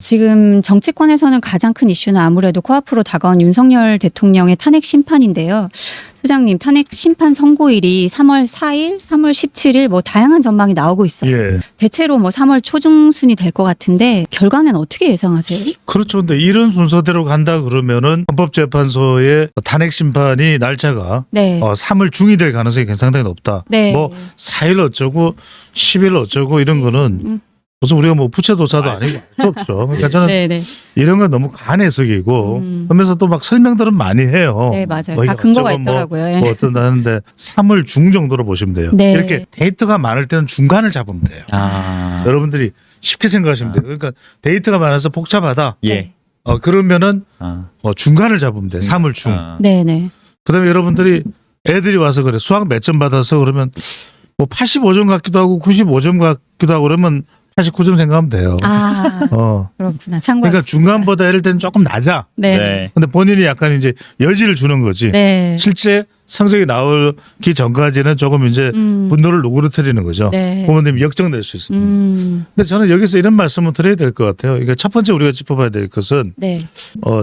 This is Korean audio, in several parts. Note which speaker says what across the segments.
Speaker 1: 지금 정치권에서는 가장 큰 이슈는 아무래도 코앞으로 다가온 윤석열 대통령의 탄핵 심판인데요. 소장님, 탄핵 심판 선고일이 3월 4일, 3월 17일 뭐 다양한 전망이 나오고 있어요.
Speaker 2: 예.
Speaker 1: 대체로 뭐 3월 초중순이 될 것 같은데 결과는 어떻게 예상하세요?
Speaker 2: 그렇죠. 근데 이런 순서대로 간다 그러면은 헌법재판소의 탄핵 심판이 날짜가
Speaker 1: 네.
Speaker 2: 3월 중이 될 가능성이 상당히 높다.
Speaker 1: 네.
Speaker 2: 뭐 4일 어쩌고 10일 어쩌고 이런 거는 무슨 우리가 뭐 부채도사도 아니고 알 수 없죠. 그러니까 저는
Speaker 1: 네네.
Speaker 2: 이런 건 너무 간해석이고 그러면서 또 막 설명들은 많이 해요.
Speaker 1: 네, 맞아요.
Speaker 2: 뭐
Speaker 1: 다
Speaker 2: 이게
Speaker 1: 근거가
Speaker 2: 어쩌고
Speaker 1: 있더라고요. 예.
Speaker 2: 뭐 어떤 하는데 3월 중 정도로 보시면 돼요.
Speaker 1: 네.
Speaker 2: 이렇게 데이터가 많을 때는 중간을 잡으면 돼요.
Speaker 3: 아.
Speaker 2: 여러분들이 쉽게 생각하시면 돼요. 그러니까 데이터가 많아서 복잡하다.
Speaker 3: 예.
Speaker 2: 그러면은
Speaker 3: 아.
Speaker 2: 중간을 잡으면 돼. 3월 중.
Speaker 1: 네네.
Speaker 2: 그다음에 여러분들이 애들이 와서 그래 수학 몇 점 받아서 그러면 뭐 85점 같기도 하고 95점 같기도 하고 그러면 89점 생각하면 돼요.
Speaker 1: 아, 그렇구나. 참고.
Speaker 2: 그러니까 중간보다 예를 때는 조금 낮아.
Speaker 1: 네.
Speaker 3: 네.
Speaker 2: 근데 본인이 약간 이제 여지를 주는 거지.
Speaker 1: 네.
Speaker 2: 실제 성적이 나오기 전까지는 조금 이제 분노를 누그러뜨리는 거죠.
Speaker 1: 네.
Speaker 2: 부모님이 역정낼 수 있습니다. 근데 저는 여기서 이런 말씀을 드려야 될 것 같아요. 그러니까 첫 번째 우리가 짚어봐야 될 것은
Speaker 1: 네.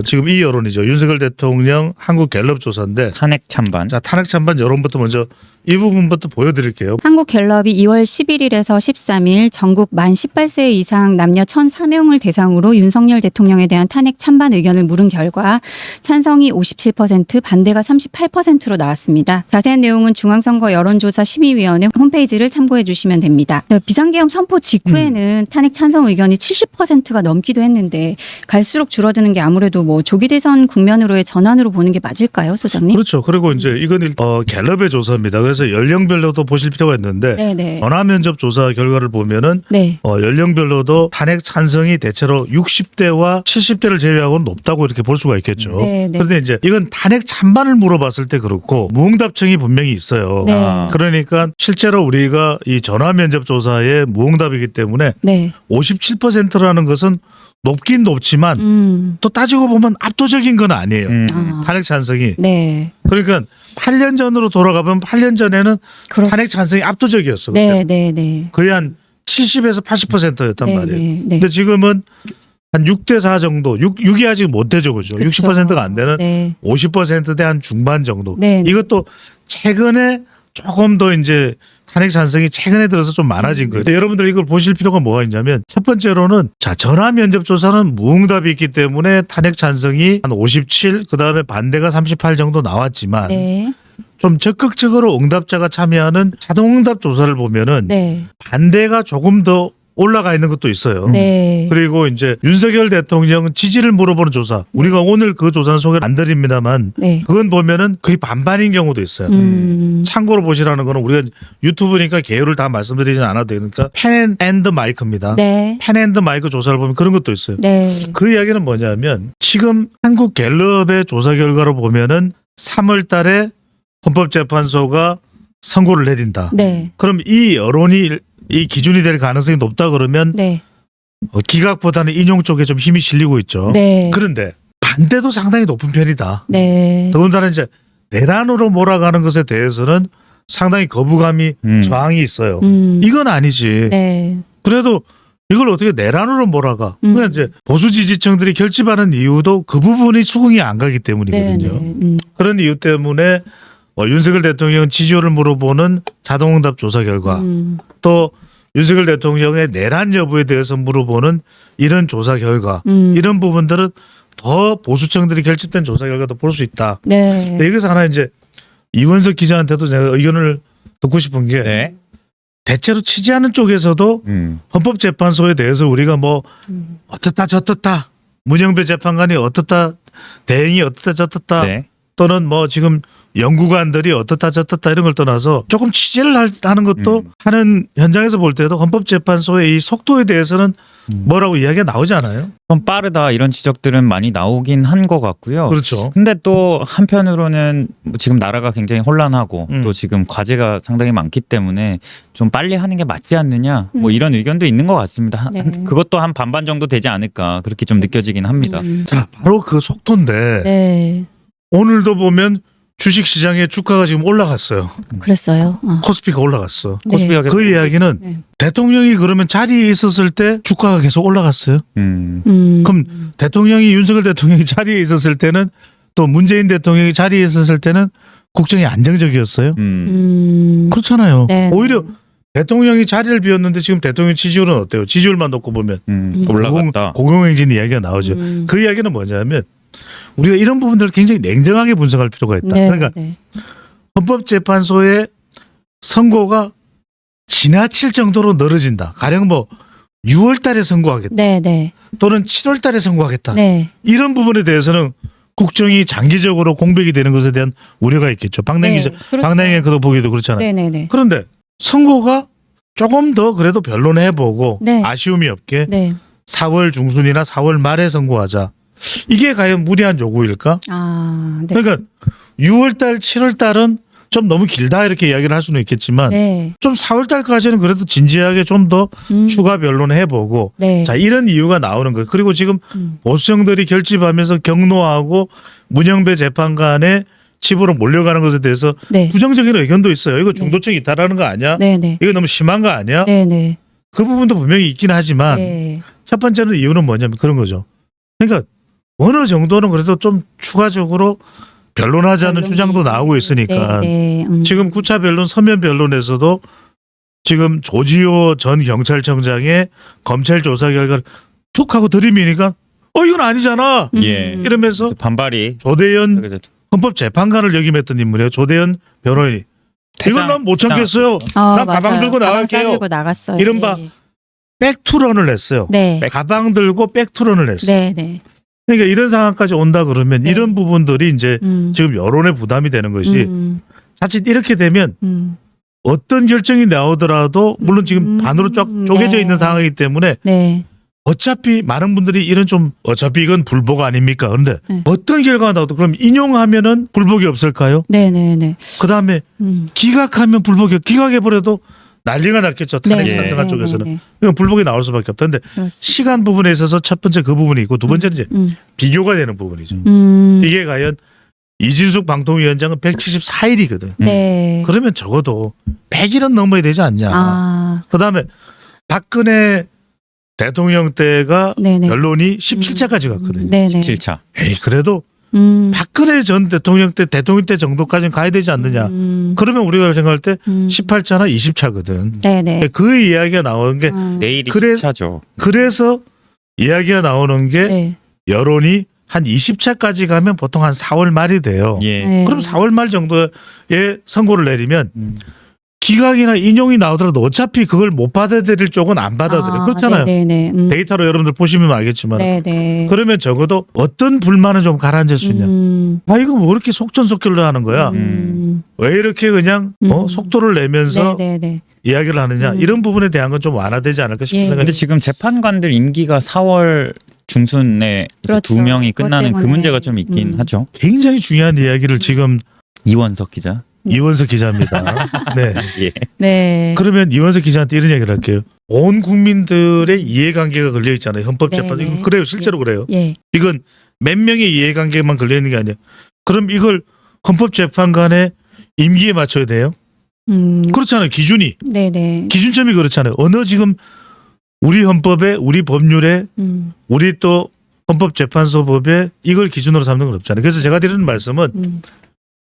Speaker 2: 지금 이 여론이죠. 윤석열 대통령 한국 갤럽 조사인데
Speaker 3: 탄핵 찬반.
Speaker 2: 자 탄핵 찬반 여론부터 먼저 이 부분부터 보여드릴게요.
Speaker 1: 한국갤럽이 2월 11일에서 13일 전국 만 18세 이상 남녀 1,004명을 대상으로 윤석열 대통령에 대한 탄핵 찬반 의견을 물은 결과 찬성이 57%, 반대가 38%로 나왔습니다. 자세한 내용은 중앙선거 여론조사 심의위원회 홈페이지를 참고해 주시면 됩니다. 비상계엄 선포 직후에는 탄핵 찬성 의견이 70%가 넘기도 했는데 갈수록 줄어드는 게 아무래도 뭐 조기 대선 국면으로의 전환으로 보는 게 맞을까요, 소장님?
Speaker 2: 그렇죠. 그리고 이제 이건 갤럽의 조사입니다. 그래서 연령별로도 보실 필요가 있는데
Speaker 1: 네네.
Speaker 2: 전화 면접 조사 결과를 보면은
Speaker 1: 네.
Speaker 2: 연령별로도 탄핵 찬성이 대체로 60대와 70대를 제외하고는 높다고 이렇게 볼 수가 있겠죠.
Speaker 1: 네, 네.
Speaker 2: 그런데 이제 이건 탄핵 찬반을 물어봤을 때 그렇고 무응답층이 분명히 있어요.
Speaker 1: 네.
Speaker 2: 그러니까 실제로 우리가 이 전화 면접 조사의 무응답이기 때문에
Speaker 1: 네.
Speaker 2: 57%라는 것은 높긴 높지만 또 따지고 보면 압도적인 건 아니에요.
Speaker 1: 아.
Speaker 2: 탄핵 찬성이.
Speaker 1: 네.
Speaker 2: 그러니까 8년 전으로 돌아가면 8년 전에는 탄핵 찬성이 압도적이었어.
Speaker 1: 네,
Speaker 2: 그때.
Speaker 1: 네, 네.
Speaker 2: 거의 한 70에서 80%였단
Speaker 1: 네,
Speaker 2: 말이에요.
Speaker 1: 네, 네.
Speaker 2: 근데 지금은 한 6대 4 정도, 6이 아직 못 되죠, 그죠?
Speaker 1: 그쵸.
Speaker 2: 60%가 안 되는
Speaker 1: 네.
Speaker 2: 50%대 한 중반 정도.
Speaker 1: 네.
Speaker 2: 이것도 최근에 조금 더 이제 탄핵 찬성이 최근에 들어서 좀 많아진 거예요. 여러분들 이걸 보실 필요가 뭐가 있냐면 첫 번째로는 전화 면접 조사는 무응답이 있기 때문에 탄핵 찬성이 한 57, 그다음에 반대가 38 정도 나왔지만
Speaker 1: 네.
Speaker 2: 좀 적극적으로 응답자가 참여하는 자동 응답 조사를 보면은
Speaker 1: 네.
Speaker 2: 반대가 조금 더 올라가 있는 것도 있어요.
Speaker 1: 네.
Speaker 2: 그리고 이제 윤석열 대통령 지지를 물어보는 조사. 우리가 오늘 그 조사는 소개를 안 드립니다만
Speaker 1: 네.
Speaker 2: 그건 보면은 거의 반반인 경우도 있어요. 참고로 보시라는 거는 우리가 유튜브니까 개요를 다 말씀드리지는 않아도 되니까 펜앤드 마이크입니다.
Speaker 1: 네.
Speaker 2: 펜앤드 마이크 조사를 보면 그런 것도 있어요.
Speaker 1: 네.
Speaker 2: 그 이야기는 뭐냐면 지금 한국 갤럽의 조사 결과로 보면은 3월 달에 헌법재판소가 선고를 내린다.
Speaker 1: 네.
Speaker 2: 그럼 이 여론이 이 기준이 될 가능성이 높다 그러면
Speaker 1: 네.
Speaker 2: 기각보다는 인용 쪽에 좀 힘이 실리고 있죠.
Speaker 1: 네.
Speaker 2: 그런데 반대도 상당히 높은 편이다.
Speaker 1: 네.
Speaker 2: 더군다나 이제 내란으로 몰아가는 것에 대해서는 상당히 거부감이 저항이 있어요. 이건 아니지.
Speaker 1: 네.
Speaker 2: 그래도 이걸 어떻게 내란으로 몰아가? 그러니까 이제 보수 지지층들이 결집하는 이유도 그 부분이 수긍이 안 가기 때문이거든요.
Speaker 1: 네.
Speaker 2: 그런 이유 때문에 윤석열 대통령 지지율을 물어보는 자동응답 조사 결과 또 윤석열 대통령의 내란 여부에 대해서 물어보는 이런 조사 결과 이런 부분들은 더 보수층들이 결집된 조사 결과도 볼 수 있다.
Speaker 1: 네.
Speaker 2: 근데 여기서 하나 이제 이원석 기자한테도 제가 의견을 듣고 싶은 게
Speaker 3: 네.
Speaker 2: 대체로 취재하는 쪽에서도 헌법재판소에 대해서 우리가 뭐 어떻다 저떻다 문영배 재판관이 어떻다 대행이 어떻다 저떻다
Speaker 3: 네.
Speaker 2: 또는 뭐 지금 연구관들이 어떻다 저떻다 이런 걸 떠나서 조금 취재를 하는 것도 하는 현장에서 볼 때도 헌법재판소의 이 속도에 대해서는 뭐라고 이야기가 나오지 않아요?
Speaker 3: 좀 빠르다 이런 지적들은 많이 나오긴 한 것 같고요.
Speaker 2: 그렇죠.
Speaker 3: 근데 또 한편으로는 지금 나라가 굉장히 혼란하고 또 지금 과제가 상당히 많기 때문에 좀 빨리 하는 게 맞지 않느냐 뭐 이런 의견도 있는 것 같습니다.
Speaker 1: 네.
Speaker 3: 그것도 한 반반 정도 되지 않을까 그렇게 좀 느껴지긴 합니다.
Speaker 2: 자 바로 그 속도인데
Speaker 1: 네.
Speaker 2: 오늘도 보면 주식 시장의 주가가 지금 올라갔어요.
Speaker 1: 그랬어요.
Speaker 2: 코스피가 올라갔어.
Speaker 1: 네.
Speaker 3: 코스피가 계속
Speaker 2: 그 이야기는
Speaker 1: 네.
Speaker 2: 대통령이 그러면 자리에 있었을 때 주가가 계속 올라갔어요. 그럼 대통령이 윤석열 대통령이 자리에 있었을 때는 또 문재인 대통령이 자리에 있었을 때는 국정이 안정적이었어요. 그렇잖아요.
Speaker 1: 네.
Speaker 2: 오히려 대통령이 자리를 비웠는데 지금 대통령 지지율은 어때요? 지지율만 놓고 보면
Speaker 3: 올라갔다.
Speaker 2: 공공행진 이야기가 나오죠. 그 이야기는 뭐냐면 우리가 이런 부분들을 굉장히 냉정하게 분석할 필요가 있다.
Speaker 1: 네.
Speaker 2: 그러니까
Speaker 1: 네.
Speaker 2: 헌법재판소의 선고가 지나칠 정도로 늘어진다. 가령 뭐 6월 달에 선고하겠다.
Speaker 1: 네. 네.
Speaker 2: 또는 7월 달에 선고하겠다.
Speaker 1: 네.
Speaker 2: 이런 부분에 대해서는 국정이 장기적으로 공백이 되는 것에 대한 우려가 있겠죠. 박랭이
Speaker 1: 그렇죠.
Speaker 2: 박랭이도 보기도 그렇잖아요.
Speaker 1: 네. 네. 네.
Speaker 2: 그런데 선고가 조금 더 그래도 변론해보고
Speaker 1: 네.
Speaker 2: 아쉬움이 없게
Speaker 1: 네.
Speaker 2: 4월 중순이나 4월 말에 선고하자. 이게 과연 무리한 요구일까?
Speaker 1: 네.
Speaker 2: 그러니까 6월 달, 7월 달은 좀 너무 길다 이렇게 이야기를 할 수는 있겠지만
Speaker 1: 네.
Speaker 2: 좀 4월 달까지는 그래도 진지하게 좀 더 추가 변론해보고
Speaker 1: 네.
Speaker 2: 자 이런 이유가 나오는 거예요. 그리고 지금
Speaker 1: 음.
Speaker 2: 보수정들이 결집하면서 경로하고 문영배 재판관의 집으로 몰려가는 것에 대해서
Speaker 1: 네.
Speaker 2: 부정적인 의견도 있어요. 이거 중도층 이탈하는 거 아니야?
Speaker 1: 네. 네.
Speaker 2: 이거 너무 심한 거 아니야?
Speaker 1: 네. 네.
Speaker 2: 그 부분도 분명히 있긴 하지만
Speaker 1: 네.
Speaker 2: 첫 번째는 이유는 뭐냐면 그런 거죠. 그러니까 어느 정도는 그래도 좀 추가적으로 변론하자는
Speaker 1: 변론이-
Speaker 2: 주장도 나오고 있으니까
Speaker 1: 네. 네.
Speaker 2: 지금 9차 변론 서면 변론에서도 지금 조지호 전 경찰청장의 검찰 조사 결과를 툭 하고 들이미니까 이건 아니잖아
Speaker 3: 예.
Speaker 2: 이러면서
Speaker 3: 그래서 반발이
Speaker 2: 조대현 헌법재판관을 역임했던 인물이에요. 조대현 변호인이 이건 난 못 참겠어요. 난 가방
Speaker 1: 맞아요.
Speaker 2: 들고 나갈게요.
Speaker 1: 가방 들고 나갔어요.
Speaker 2: 이른바
Speaker 1: 네.
Speaker 2: 백투런을 냈어요.
Speaker 1: 네.
Speaker 2: 가방 들고 백투런을 냈어요.
Speaker 1: 네. 네.
Speaker 2: 그러니까 이런 상황까지 온다 그러면
Speaker 1: 네.
Speaker 2: 이런 부분들이 이제 지금 여론의 부담이 되는 것이 자칫 이렇게 되면 어떤 결정이 나오더라도 물론 지금 반으로 쫙 쪼개져
Speaker 1: 네.
Speaker 2: 있는 상황이기 때문에
Speaker 1: 네.
Speaker 2: 어차피 많은 분들이 이런 좀 어차피 이건 불복 아닙니까? 그런데
Speaker 1: 네.
Speaker 2: 어떤 결과가 나와도 그럼 인용하면은 불복이 없을까요?
Speaker 1: 네. 네. 네.
Speaker 2: 그다음에 기각하면 불복이 기각해버려도 난리가 났겠죠. 탄핵
Speaker 3: 네.
Speaker 2: 찬성한 쪽에서는.
Speaker 1: 네.
Speaker 2: 이건 불복이 나올 수밖에 없다. 근데
Speaker 1: 그렇습니다.
Speaker 2: 시간 부분에 있어서 첫 번째 그 부분이 있고 두 번째는 이제 비교가 되는 부분이죠. 이게 과연 이진숙 방통위원장은 174일이거든.
Speaker 1: 네.
Speaker 2: 그러면 적어도 100일은 넘어야 되지 않냐. 그다음에 박근혜 대통령 때가
Speaker 1: 네네.
Speaker 2: 변론이 17차까지 갔거든요.
Speaker 1: 네네.
Speaker 3: 7차.
Speaker 2: 에이 그래도 박근혜 전 대통령 때 정도까지는 가야 되지 않느냐. 그러면 우리가 생각할 때 18차나 20차거든.
Speaker 1: 네네.
Speaker 2: 그 이야기가 나오는 게
Speaker 3: 내일이
Speaker 2: 그래-
Speaker 3: 10차죠.
Speaker 2: 그래서 이야기가 나오는 게
Speaker 1: 네.
Speaker 2: 여론이 한 20차까지 가면 보통 한 4월 말이 돼요.
Speaker 3: 예.
Speaker 1: 네.
Speaker 2: 그럼 4월 말 정도에 선고를 내리면 기각이나 인용이 나오더라도 어차피 그걸 못 받아들일 쪽은 안 받아들여요. 그렇잖아요.
Speaker 1: 네네.
Speaker 2: 데이터로 여러분들 보시면 알겠지만
Speaker 1: 네네.
Speaker 2: 그러면 적어도 어떤 불만은 좀 가라앉을 수 있냐. 이거 뭐 이렇게 속전속결로 하는 거야. 왜 이렇게 그냥 속도를 내면서
Speaker 1: 네네네.
Speaker 2: 이야기를 하느냐. 이런 부분에 대한 건 좀 완화되지 않을까 싶은
Speaker 1: 예.
Speaker 2: 생각이
Speaker 3: 근데 지금 재판관들 임기가 4월 중순에 이제
Speaker 1: 그렇죠.
Speaker 3: 두 명이
Speaker 1: 그것
Speaker 3: 끝나는 그
Speaker 1: 때문에.
Speaker 3: 문제가 좀 있긴 하죠.
Speaker 2: 굉장히 중요한 이야기를 지금
Speaker 3: 이원석 기자.
Speaker 2: 이원석 기자입니다. 네.
Speaker 3: 예.
Speaker 1: 네.
Speaker 2: 그러면 이원석 기자한테 이런 얘기를 할게요. 온 국민들의 이해관계가 걸려 있잖아요. 헌법재판.
Speaker 1: 네, 네.
Speaker 2: 이거 그래요. 실제로 그래요.
Speaker 1: 예.
Speaker 2: 이건 몇 명의 이해관계만 걸려 있는 게 아니에요. 그럼 이걸 헌법재판관의 임기에 맞춰야 돼요. 그렇잖아요. 기준이.
Speaker 1: 네네.
Speaker 2: 기준점이 그렇잖아요. 어느 지금 우리 헌법에 우리 법률에 우리 또 헌법재판소법에 이걸 기준으로 삼는 건 없잖아요. 그래서 제가 드리는 말씀은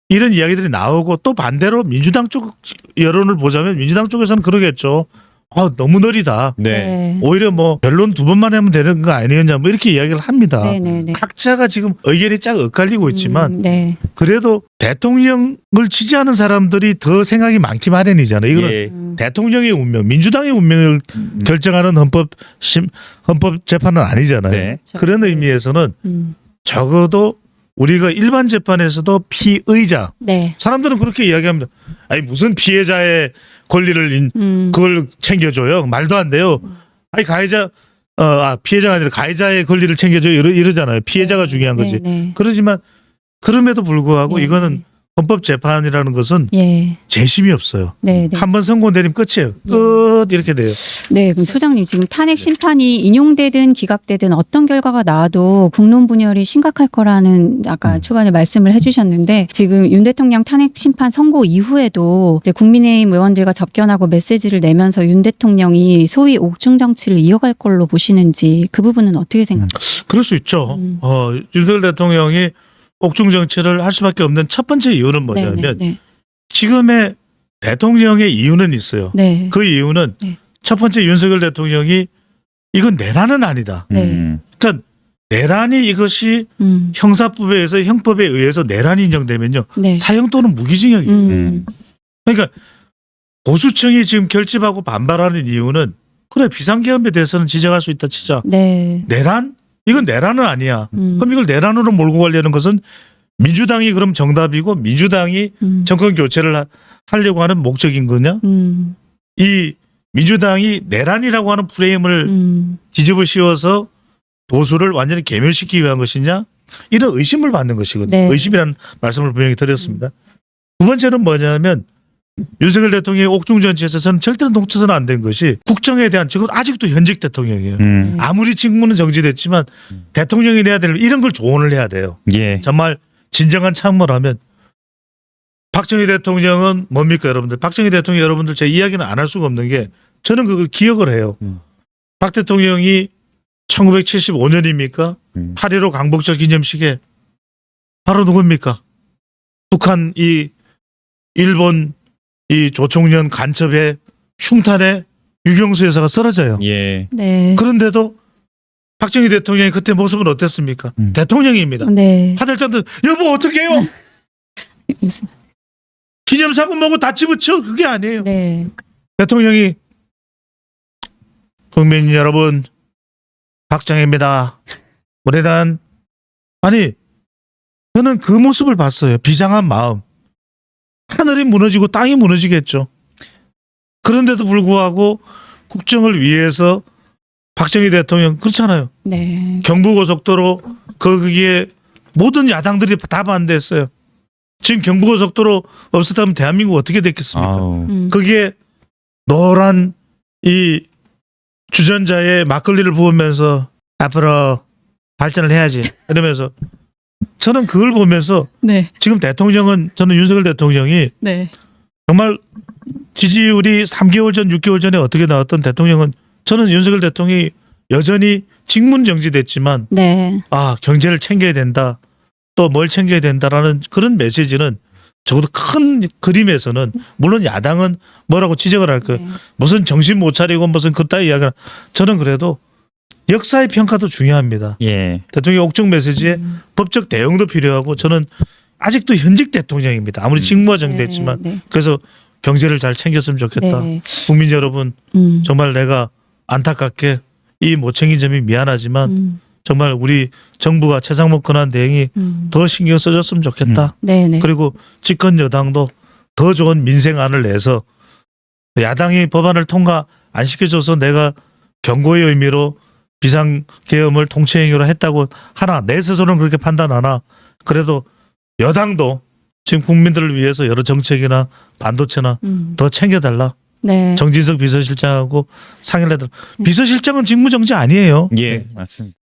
Speaker 2: 이런 이야기들이 나오고 또 반대로 민주당 쪽 여론을 보자면 민주당 쪽에서는 그러겠죠. 너무 느리다.
Speaker 3: 네.
Speaker 2: 오히려 뭐 변론 두 번만 하면 되는 거 아니었냐 뭐 이렇게 이야기를 합니다.
Speaker 1: 네네네.
Speaker 2: 각자가 지금 의견이 쫙 엇갈리고 있지만
Speaker 1: 네.
Speaker 2: 그래도 대통령을 지지하는 사람들이 더 생각이 많기 마련이잖아요. 이거는
Speaker 3: 예.
Speaker 2: 대통령의 운명, 민주당의 운명을 결정하는 헌법재판은 아니잖아요.
Speaker 3: 네.
Speaker 2: 그런 의미에서는 적어도 우리가 일반 재판에서도 피의자
Speaker 1: 네.
Speaker 2: 사람들은 그렇게 이야기합니다. 아니 무슨 피해자의 권리를 그걸 챙겨줘요? 말도 안 돼요. 아니 가해자 피해자가 아니라 가해자의 권리를 챙겨줘요. 이러잖아요. 피해자가 중요한 거지.
Speaker 1: 네.
Speaker 2: 그러지만 그럼에도 불구하고
Speaker 1: 네.
Speaker 2: 이거는 헌법재판이라는 것은
Speaker 1: 예.
Speaker 2: 재심이 없어요.
Speaker 1: 네, 네.
Speaker 2: 한 번 선고 내리면 끝이에요. 끝 이렇게 돼요.
Speaker 1: 네, 그럼 소장님 지금 탄핵 심판이 인용되든 기각되든 어떤 결과가 나와도 국론 분열이 심각할 거라는 아까 초반에 말씀을 해주셨는데 지금 윤 대통령 탄핵 심판 선고 이후에도 이제 국민의힘 의원들과 접견하고 메시지를 내면서 윤 대통령이 소위 옥중 정치를 이어갈 걸로 보시는지 그 부분은 어떻게 생각하세요?
Speaker 2: 그럴 수 있죠. 윤석열 대통령이 옥중 정치를 할 수밖에 없는 첫 번째 이유는 뭐냐면
Speaker 1: 네.
Speaker 2: 지금의 대통령의 이유는 있어요.
Speaker 1: 네.
Speaker 2: 그 이유는
Speaker 1: 네.
Speaker 2: 첫 번째 윤석열 대통령이 이건 내란은 아니다.
Speaker 1: 네.
Speaker 2: 그러니까 내란이 이것이 형사법에 의해서 형법에 의해서 내란이 인정되면요.
Speaker 1: 네.
Speaker 2: 사형 또는 무기징역이에요. 그러니까 보수층이 지금 결집하고 반발하는 이유는 그래 비상계엄에 대해서는 지적할 수 있다 치자.
Speaker 1: 네.
Speaker 2: 내란? 이건 내란은 아니야. 그럼 이걸 내란으로 몰고 가려는 것은 민주당이 그럼 정답이고 민주당이 정권 교체를 하려고 하는 목적인 거냐? 이 민주당이 내란이라고 하는 프레임을 뒤집어 씌워서 보수를 완전히 괴멸시키기 위한 것이냐? 이런 의심을 받는 것이거든요.
Speaker 1: 네.
Speaker 2: 의심이라는 말씀을 분명히 드렸습니다. 두 번째는 뭐냐면 윤석열 대통령의 옥중 정치에서 저는 절대로 놓쳐서는 안 된 것이 국정에 대한 지금 아직도 현직 대통령이에요. 아무리 직무는 정지됐지만 대통령이 내야 될 이런 걸 조언을 해야 돼요.
Speaker 3: 예.
Speaker 2: 정말 진정한 참모라면 박정희 대통령은 뭡니까 여러분들? 박정희 대통령 여러분들 제 이야기는 안 할 수가 없는 게 저는 그걸 기억을 해요. 박 대통령이 1975년입니까? 8.15 강복절 기념식에 바로 누굽니까? 북한 이 일본 이 조총련 간첩의 흉탄에 유경수 여사가 쓰러져요.
Speaker 3: 예.
Speaker 1: 네.
Speaker 2: 그런데도 박정희 대통령의 그때 모습은 어땠습니까? 대통령입니다.
Speaker 1: 네.
Speaker 2: 화들짝들 여보 어떡해요? 기념사고 뭐고 다 집어쳐 그게 아니에요.
Speaker 1: 네.
Speaker 2: 대통령이 국민 여러분 박정희입니다. 우리는 아니 저는 그 모습을 봤어요. 비장한 마음. 하늘이 무너지고 땅이 무너지겠죠. 그런데도 불구하고 국정을 위해서 박정희 대통령 그렇잖아요.
Speaker 1: 네.
Speaker 2: 경부고속도로 거기에 모든 야당들이 다 반대했어요. 지금 경부고속도로 없었다면 대한민국 어떻게 됐겠습니까?
Speaker 3: 아우.
Speaker 2: 거기에 노란 이 주전자에 막걸리를 부으면서 앞으로 발전을 해야지 이러면서 저는 그걸 보면서
Speaker 1: 네.
Speaker 2: 지금 대통령은 저는 윤석열 대통령이
Speaker 1: 네.
Speaker 2: 정말 지지율이 3개월 전 6개월 전에 어떻게 나왔던 대통령은 저는 윤석열 대통령이 여전히 직문 정지됐지만
Speaker 1: 네.
Speaker 2: 아 경제를 챙겨야 된다 또 뭘 챙겨야 된다라는 그런 메시지는 적어도 큰 그림에서는 물론 야당은 뭐라고 지적을 할 거예요.
Speaker 1: 네.
Speaker 2: 무슨 정신 못 차리고 무슨 그따위 이야기를 저는 그래도 역사의 평가도 중요합니다.
Speaker 3: 예.
Speaker 2: 대통령 옥중 메시지에 법적 대응도 필요하고 저는 아직도 현직 대통령입니다. 아무리 직무가 정됐지만
Speaker 1: 네.
Speaker 2: 그래서 경제를 잘 챙겼으면 좋겠다.
Speaker 1: 네.
Speaker 2: 국민 여러분
Speaker 1: 음.
Speaker 2: 정말 내가 안타깝게 이 못 챙긴 점이 미안하지만 정말 우리 정부가 최상목 권한 대행이 더 신경 써줬으면 좋겠다.
Speaker 1: 네네.
Speaker 2: 그리고 집권 여당도 더 좋은 민생안을 내서 야당이 법안을 통과 안 시켜줘서 내가 경고의 의미로 비상계엄을 통치행위로 했다고 하나 내 스스로는 그렇게 판단하나 그래도 여당도 지금 국민들을 위해서 여러 정책이나 반도체나 더 챙겨달라.
Speaker 1: 네.
Speaker 2: 정진석 비서실장하고 상의를 해달라. 비서실장은 직무정지 아니에요.
Speaker 3: 예. 맞습니다.